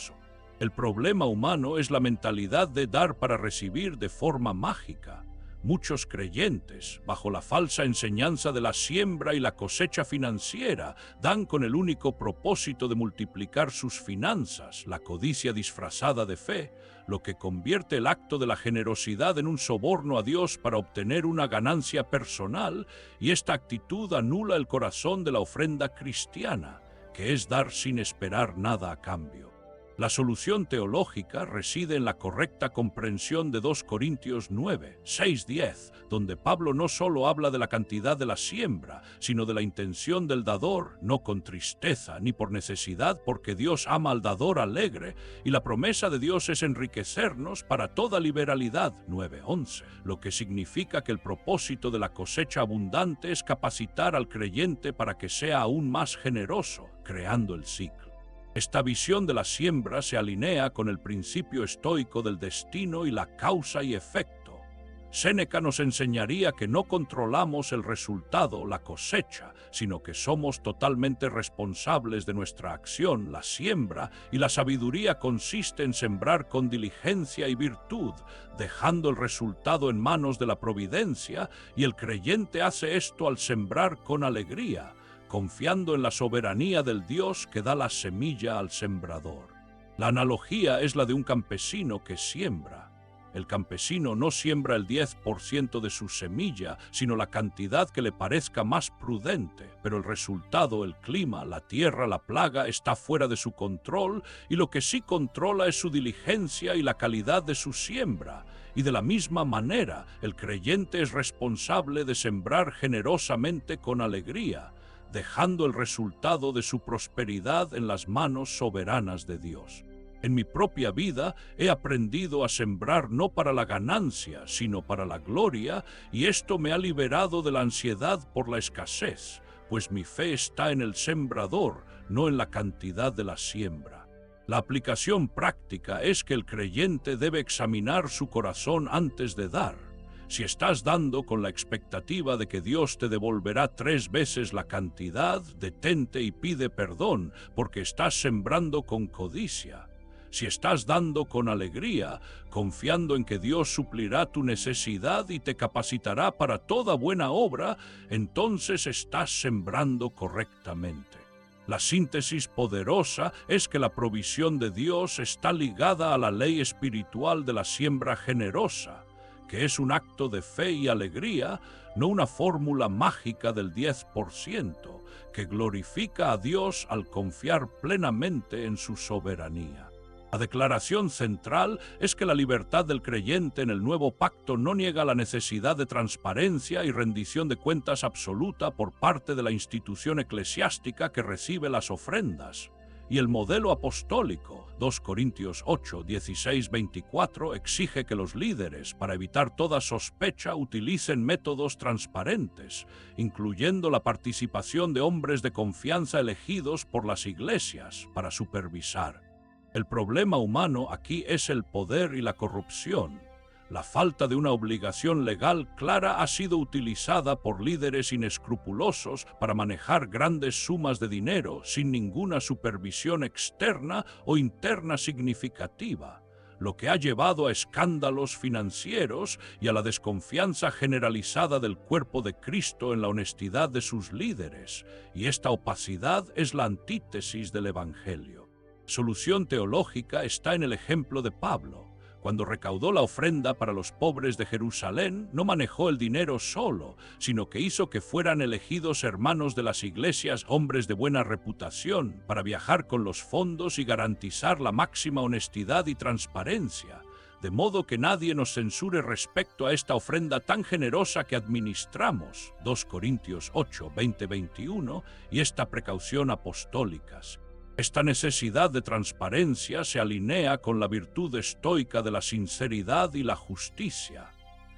El problema humano es la mentalidad de dar para recibir de forma mágica. Muchos creyentes, bajo la falsa enseñanza de la siembra y la cosecha financiera, dan con el único propósito de multiplicar sus finanzas, la codicia disfrazada de fe, lo que convierte el acto de la generosidad en un soborno a Dios para obtener una ganancia personal, y esta actitud anula el corazón de la ofrenda cristiana, que es dar sin esperar nada a cambio. La solución teológica reside en la correcta comprensión de 2 Corintios 9:6-10, donde Pablo no solo habla de la cantidad de la siembra, sino de la intención del dador, no con tristeza ni por necesidad, porque Dios ama al dador alegre, y la promesa de Dios es enriquecernos para toda liberalidad, 9:11, lo que significa que el propósito de la cosecha abundante es capacitar al creyente para que sea aún más generoso, creando el ciclo. Esta visión de la siembra se alinea con el principio estoico del destino y la causa y efecto. Séneca nos enseñaría que no controlamos el resultado, la cosecha, sino que somos totalmente responsables de nuestra acción, la siembra, y la sabiduría consiste en sembrar con diligencia y virtud, dejando el resultado en manos de la providencia, y el creyente hace esto al sembrar con alegría, confiando en la soberanía del Dios que da la semilla al sembrador. La analogía es la de un campesino que siembra. El campesino no siembra el 10% de su semilla, sino la cantidad que le parezca más prudente, pero el resultado, el clima, la tierra, la plaga, está fuera de su control, y lo que sí controla es su diligencia y la calidad de su siembra. Y de la misma manera, el creyente es responsable de sembrar generosamente con alegría, dejando el resultado de su prosperidad en las manos soberanas de Dios. En mi propia vida he aprendido a sembrar no para la ganancia, sino para la gloria, y esto me ha liberado de la ansiedad por la escasez, pues mi fe está en el sembrador, no en la cantidad de la siembra. La aplicación práctica es que el creyente debe examinar su corazón antes de dar. Si estás dando con la expectativa de que Dios te devolverá 3 veces la cantidad, detente y pide perdón, porque estás sembrando con codicia. Si estás dando con alegría, confiando en que Dios suplirá tu necesidad y te capacitará para toda buena obra, entonces estás sembrando correctamente. La síntesis poderosa es que la provisión de Dios está ligada a la ley espiritual de la siembra generosa, que es un acto de fe y alegría, no una fórmula mágica del 10%, que glorifica a Dios al confiar plenamente en su soberanía. La declaración central es que la libertad del creyente en el nuevo pacto no niega la necesidad de transparencia y rendición de cuentas absoluta por parte de la institución eclesiástica que recibe las ofrendas. Y el modelo apostólico, 2 Corintios 8, 16, 24, exige que los líderes, para evitar toda sospecha, utilicen métodos transparentes, incluyendo la participación de hombres de confianza elegidos por las iglesias para supervisar. El problema humano aquí es el poder y la corrupción. La falta de una obligación legal clara ha sido utilizada por líderes inescrupulosos para manejar grandes sumas de dinero sin ninguna supervisión externa o interna significativa, lo que ha llevado a escándalos financieros y a la desconfianza generalizada del cuerpo de Cristo en la honestidad de sus líderes, y esta opacidad es la antítesis del Evangelio. Solución teológica está en el ejemplo de Pablo. Cuando recaudó la ofrenda para los pobres de Jerusalén, no manejó el dinero solo, sino que hizo que fueran elegidos hermanos de las iglesias, hombres de buena reputación, para viajar con los fondos y garantizar la máxima honestidad y transparencia, de modo que nadie nos censure respecto a esta ofrenda tan generosa que administramos, 2 Corintios 8, 20-21, y esta precaución apostólicas. Esta necesidad de transparencia se alinea con la virtud estoica de la sinceridad y la justicia.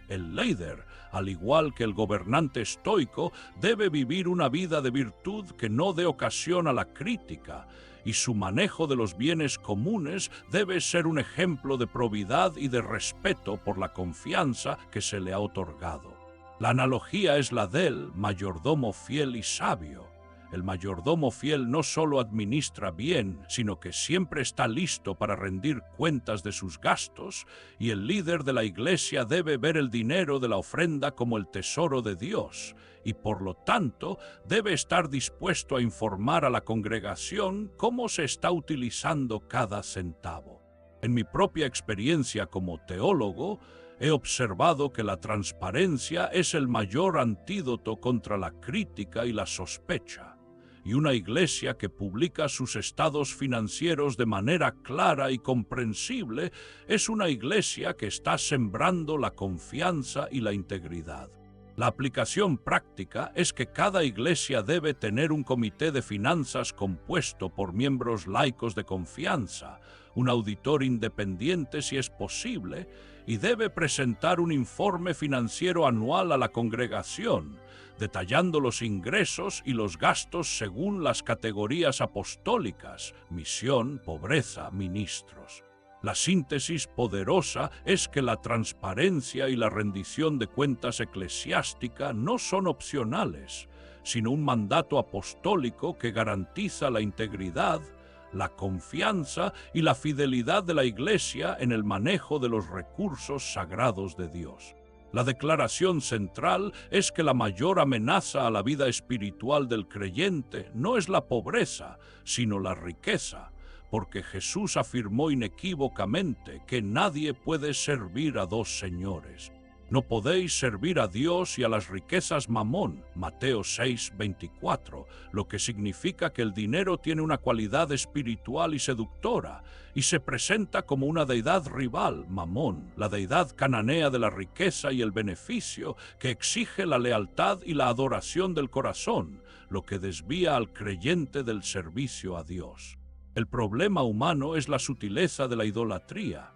El líder, al igual que el gobernante estoico, debe vivir una vida de virtud que no dé ocasión a la crítica, y su manejo de los bienes comunes debe ser un ejemplo de probidad y de respeto por la confianza que se le ha otorgado. La analogía es la del mayordomo fiel y sabio. El mayordomo fiel no solo administra bien, sino que siempre está listo para rendir cuentas de sus gastos, y el líder de la iglesia debe ver el dinero de la ofrenda como el tesoro de Dios, y por lo tanto debe estar dispuesto a informar a la congregación cómo se está utilizando cada centavo. En mi propia experiencia como teólogo, he observado que la transparencia es el mayor antídoto contra la crítica y la sospecha. Y una iglesia que publica sus estados financieros de manera clara y comprensible es una iglesia que está sembrando la confianza y la integridad. La aplicación práctica es que cada iglesia debe tener un comité de finanzas compuesto por miembros laicos de confianza, un auditor independiente si es posible, y debe presentar un informe financiero anual a la congregación, detallando los ingresos y los gastos según las categorías apostólicas: misión, pobreza, ministros. La síntesis poderosa es que la transparencia y la rendición de cuentas eclesiástica no son opcionales, sino un mandato apostólico que garantiza la integridad, la confianza y la fidelidad de la Iglesia en el manejo de los recursos sagrados de Dios. La declaración central es que la mayor amenaza a la vida espiritual del creyente no es la pobreza, sino la riqueza, porque Jesús afirmó inequívocamente que nadie puede servir a dos señores. No podéis servir a Dios y a las riquezas mamón, Mateo 6, 24, lo que significa que el dinero tiene una cualidad espiritual y seductora, y se presenta como una deidad rival, mamón, la deidad cananea de la riqueza y el beneficio, que exige la lealtad y la adoración del corazón, lo que desvía al creyente del servicio a Dios. El problema humano es la sutileza de la idolatría.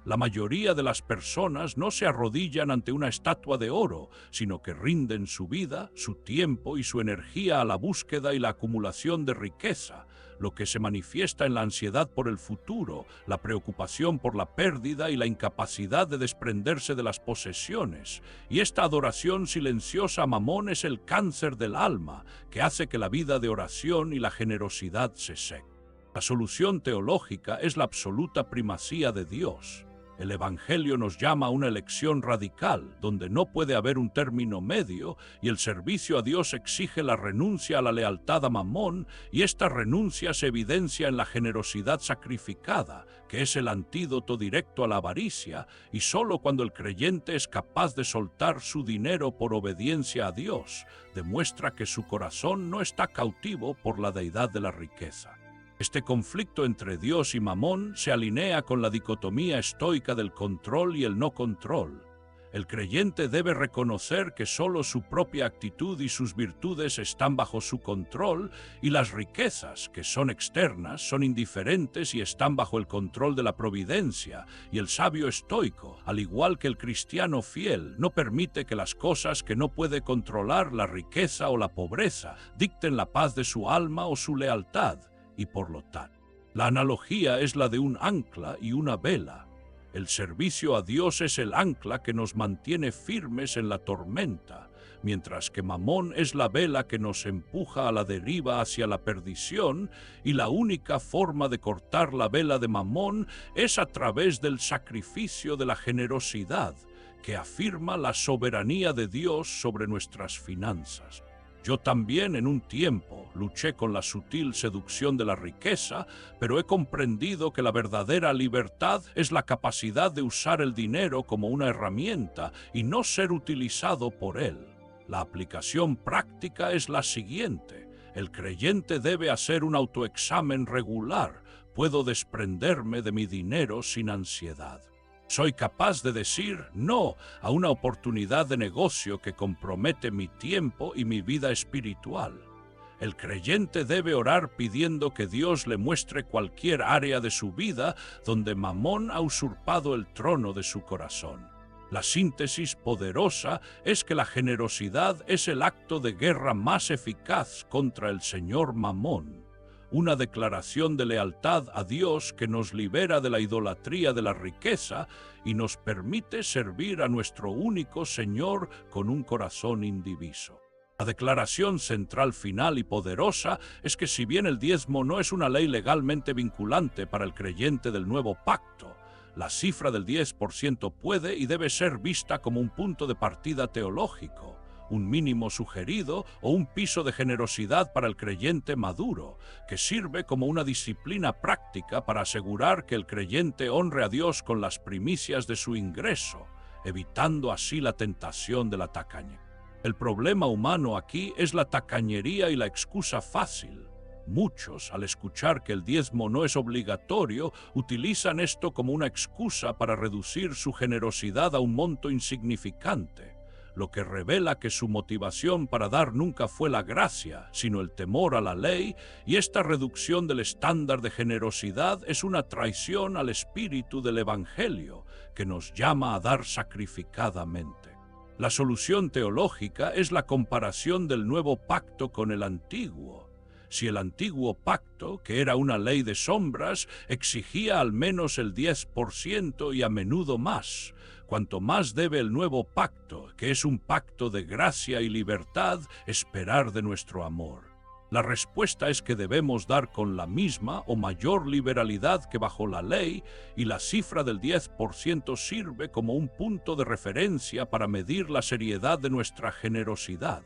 La mayoría de las personas no se arrodillan ante una estatua de oro, sino que rinden su vida, su tiempo y su energía a la búsqueda y la acumulación de riqueza, lo que se manifiesta en la ansiedad por el futuro, la preocupación por la pérdida y la incapacidad de desprenderse de las posesiones. Y esta adoración silenciosa a Mamón es el cáncer del alma, que hace que la vida de oración y la generosidad se sequen. La solución teológica es la absoluta primacía de Dios. El Evangelio nos llama a una elección radical, donde no puede haber un término medio, y el servicio a Dios exige la renuncia a la lealtad a Mamón, y esta renuncia se evidencia en la generosidad sacrificada, que es el antídoto directo a la avaricia, y solo cuando el creyente es capaz de soltar su dinero por obediencia a Dios, demuestra que su corazón no está cautivo por la deidad de la riqueza. Este conflicto entre Dios y Mamón se alinea con la dicotomía estoica del control y el no control. El creyente debe reconocer que solo su propia actitud y sus virtudes están bajo su control, y las riquezas, que son externas, son indiferentes y están bajo el control de la providencia. Y el sabio estoico, al igual que el cristiano fiel, no permite que las cosas que no puede controlar, la riqueza o la pobreza, dicten la paz de su alma o su lealtad. Y por lo tanto, la analogía es la de un ancla y una vela. El servicio a Dios es el ancla que nos mantiene firmes en la tormenta, mientras que Mamón es la vela que nos empuja a la deriva hacia la perdición, y la única forma de cortar la vela de Mamón es a través del sacrificio de la generosidad, que afirma la soberanía de Dios sobre nuestras finanzas. Yo también en un tiempo luché con la sutil seducción de la riqueza, pero he comprendido que la verdadera libertad es la capacidad de usar el dinero como una herramienta y no ser utilizado por él. La aplicación práctica es la siguiente: el creyente debe hacer un autoexamen regular. ¿Puedo desprenderme de mi dinero sin ansiedad? ¿Soy capaz de decir no a una oportunidad de negocio que compromete mi tiempo y mi vida espiritual? El creyente debe orar pidiendo que Dios le muestre cualquier área de su vida donde Mamón ha usurpado el trono de su corazón. La síntesis poderosa es que la generosidad es el acto de guerra más eficaz contra el señor Mamón. Una declaración de lealtad a Dios que nos libera de la idolatría de la riqueza y nos permite servir a nuestro único Señor con un corazón indiviso. La declaración central, final y poderosa es que si bien el diezmo no es una ley legalmente vinculante para el creyente del nuevo pacto, la cifra del 10% puede y debe ser vista como un punto de partida teológico, un mínimo sugerido o un piso de generosidad para el creyente maduro, que sirve como una disciplina práctica para asegurar que el creyente honre a Dios con las primicias de su ingreso, evitando así la tentación de la tacañería. El problema humano aquí es la tacañería y la excusa fácil. Muchos, al escuchar que el diezmo no es obligatorio, utilizan esto como una excusa para reducir su generosidad a un monto insignificante, lo que revela que su motivación para dar nunca fue la gracia, sino el temor a la ley, y esta reducción del estándar de generosidad es una traición al espíritu del Evangelio, que nos llama a dar sacrificadamente. La solución teológica es la comparación del nuevo pacto con el antiguo. Si el antiguo pacto, que era una ley de sombras, exigía al menos el 10% y a menudo más, cuanto más debe el nuevo pacto, que es un pacto de gracia y libertad, esperar de nuestro amor. La respuesta es que debemos dar con la misma o mayor liberalidad que bajo la ley, y la cifra del 10% sirve como un punto de referencia para medir la seriedad de nuestra generosidad.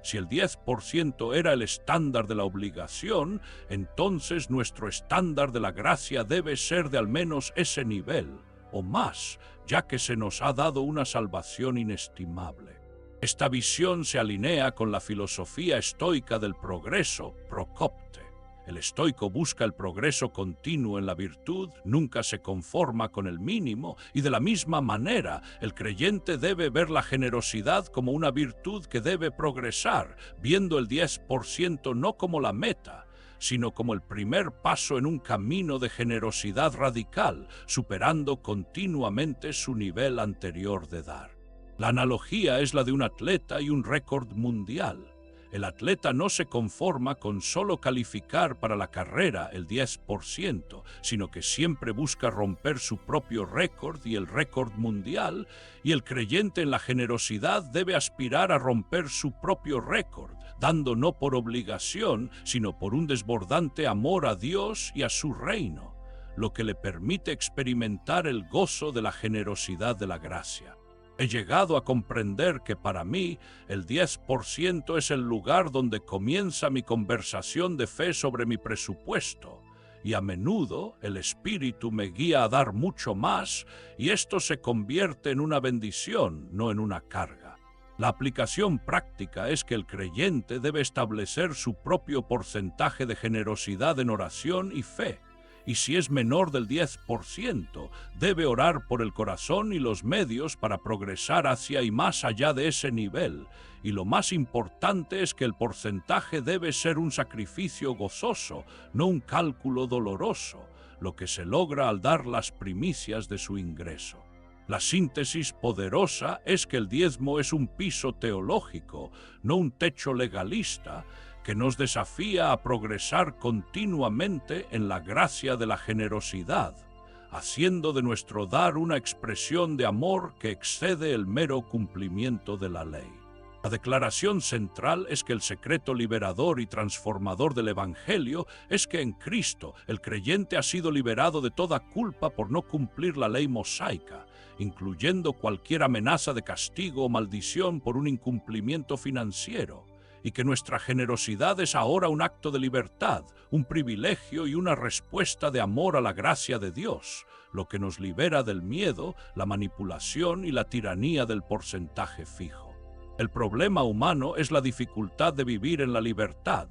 Si el 10% era el estándar de la obligación, entonces nuestro estándar de la gracia debe ser de al menos ese nivel, o más, ya que se nos ha dado una salvación inestimable. Esta visión se alinea con la filosofía estoica del progreso, procopte. El estoico busca el progreso continuo en la virtud, nunca se conforma con el mínimo, y de la misma manera, el creyente debe ver la generosidad como una virtud que debe progresar, viendo el 10% no como la meta, sino como el primer paso en un camino de generosidad radical, superando continuamente su nivel anterior de dar. La analogía es la de un atleta y un récord mundial. El atleta no se conforma con solo calificar para la carrera el 10%, sino que siempre busca romper su propio récord y el récord mundial, y el creyente en la generosidad debe aspirar a romper su propio récord, dando no por obligación, sino por un desbordante amor a Dios y a su reino, lo que le permite experimentar el gozo de la generosidad de la gracia. He llegado a comprender que para mí el 10% es el lugar donde comienza mi conversación de fe sobre mi presupuesto, y a menudo el Espíritu me guía a dar mucho más, y esto se convierte en una bendición, no en una carga. La aplicación práctica es que el creyente debe establecer su propio porcentaje de generosidad en oración y fe, y si es menor del 10%, debe orar por el corazón y los medios para progresar hacia y más allá de ese nivel. Y lo más importante es que el porcentaje debe ser un sacrificio gozoso, no un cálculo doloroso, lo que se logra al dar las primicias de su ingreso. La síntesis poderosa es que el diezmo es un piso teológico, no un techo legalista, que nos desafía a progresar continuamente en la gracia de la generosidad, haciendo de nuestro dar una expresión de amor que excede el mero cumplimiento de la ley. La declaración central es que el secreto liberador y transformador del Evangelio es que en Cristo el creyente ha sido liberado de toda culpa por no cumplir la ley mosaica, incluyendo cualquier amenaza de castigo o maldición por un incumplimiento financiero, y que nuestra generosidad es ahora un acto de libertad, un privilegio y una respuesta de amor a la gracia de Dios, lo que nos libera del miedo, la manipulación y la tiranía del porcentaje fijo. El problema humano es la dificultad de vivir en la libertad.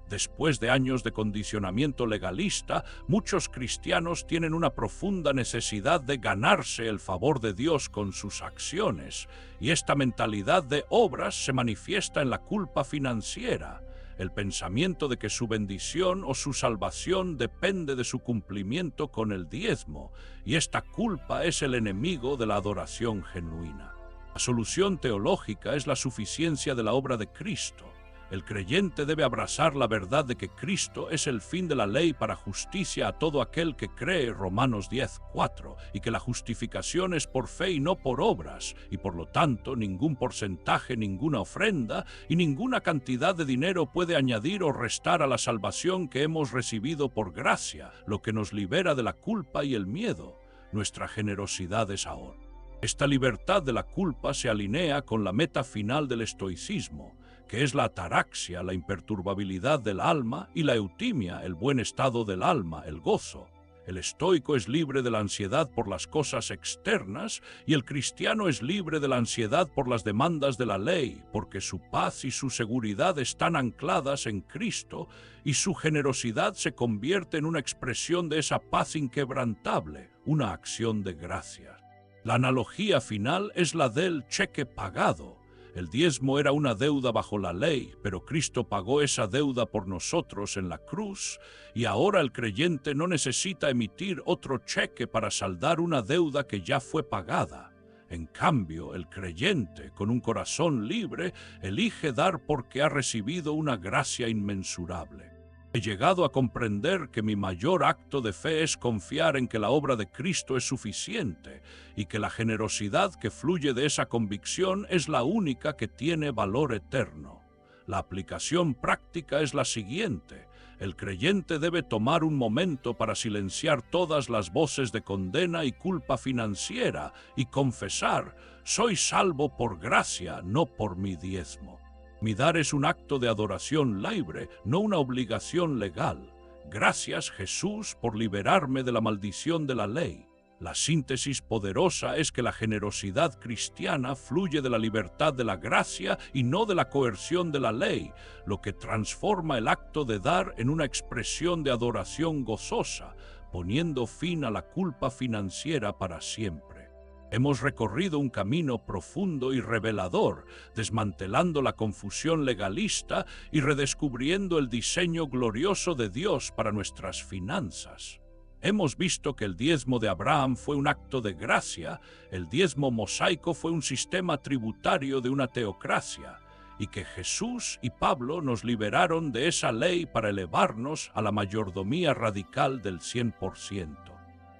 Después de años de condicionamiento legalista, muchos cristianos tienen una profunda necesidad de ganarse el favor de Dios con sus acciones, y esta mentalidad de obras se manifiesta en la culpa financiera, el pensamiento de que su bendición o su salvación depende de su cumplimiento con el diezmo, y esta culpa es el enemigo de la adoración genuina. La solución teológica es la suficiencia de la obra de Cristo. El creyente debe abrazar la verdad de que Cristo es el fin de la ley para justicia a todo aquel que cree, Romanos 10:4, y que la justificación es por fe y no por obras, y por lo tanto ningún porcentaje, ninguna ofrenda y ninguna cantidad de dinero puede añadir o restar a la salvación que hemos recibido por gracia, lo que nos libera de la culpa y el miedo. Nuestra generosidad es ahora. Esta libertad de la culpa se alinea con la meta final del estoicismo, que es la ataraxia, la imperturbabilidad del alma, y la eutimia, el buen estado del alma, el gozo. El estoico es libre de la ansiedad por las cosas externas y el cristiano es libre de la ansiedad por las demandas de la ley, porque su paz y su seguridad están ancladas en Cristo y su generosidad se convierte en una expresión de esa paz inquebrantable, una acción de gracias. La analogía final es la del cheque pagado. El diezmo era una deuda bajo la ley, pero Cristo pagó esa deuda por nosotros en la cruz, y ahora el creyente no necesita emitir otro cheque para saldar una deuda que ya fue pagada. En cambio, el creyente, con un corazón libre, elige dar porque ha recibido una gracia inmensurable. He llegado a comprender que mi mayor acto de fe es confiar en que la obra de Cristo es suficiente y que la generosidad que fluye de esa convicción es la única que tiene valor eterno. La aplicación práctica es la siguiente. El creyente debe tomar un momento para silenciar todas las voces de condena y culpa financiera y confesar: soy salvo por gracia, no por mi diezmo. Mi dar es un acto de adoración libre, no una obligación legal. Gracias, Jesús, por liberarme de la maldición de la ley. La síntesis poderosa es que la generosidad cristiana fluye de la libertad de la gracia y no de la coerción de la ley, lo que transforma el acto de dar en una expresión de adoración gozosa, poniendo fin a la culpa financiera para siempre. Hemos recorrido un camino profundo y revelador, desmantelando la confusión legalista y redescubriendo el diseño glorioso de Dios para nuestras finanzas. Hemos visto que el diezmo de Abraham fue un acto de gracia, el diezmo mosaico fue un sistema tributario de una teocracia, y que Jesús y Pablo nos liberaron de esa ley para elevarnos a la mayordomía radical del 100%.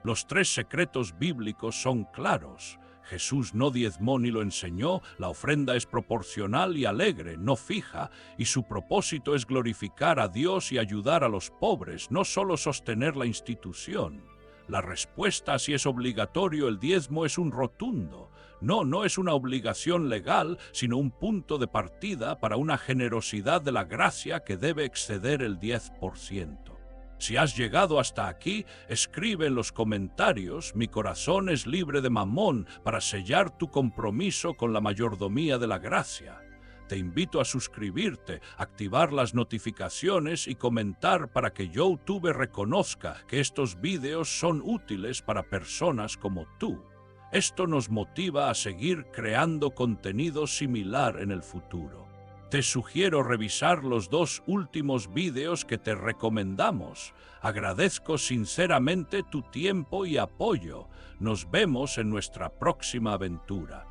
Los tres secretos bíblicos son claros. Jesús no diezmó ni lo enseñó, la ofrenda es proporcional y alegre, no fija, y su propósito es glorificar a Dios y ayudar a los pobres, no solo sostener la institución. La respuesta a si es obligatorio el diezmo es un rotundo. No es una obligación legal, sino un punto de partida para una generosidad de la gracia que debe exceder el 10%. Si has llegado hasta aquí, escribe en los comentarios: mi corazón es libre de mamón, para sellar tu compromiso con la mayordomía de la gracia. Te invito a suscribirte, activar las notificaciones y comentar para que YouTube reconozca que estos vídeos son útiles para personas como tú. Esto nos motiva a seguir creando contenido similar en el futuro. Te sugiero revisar los 2 últimos vídeos que te recomendamos. Agradezco sinceramente tu tiempo y apoyo. Nos vemos en nuestra próxima aventura.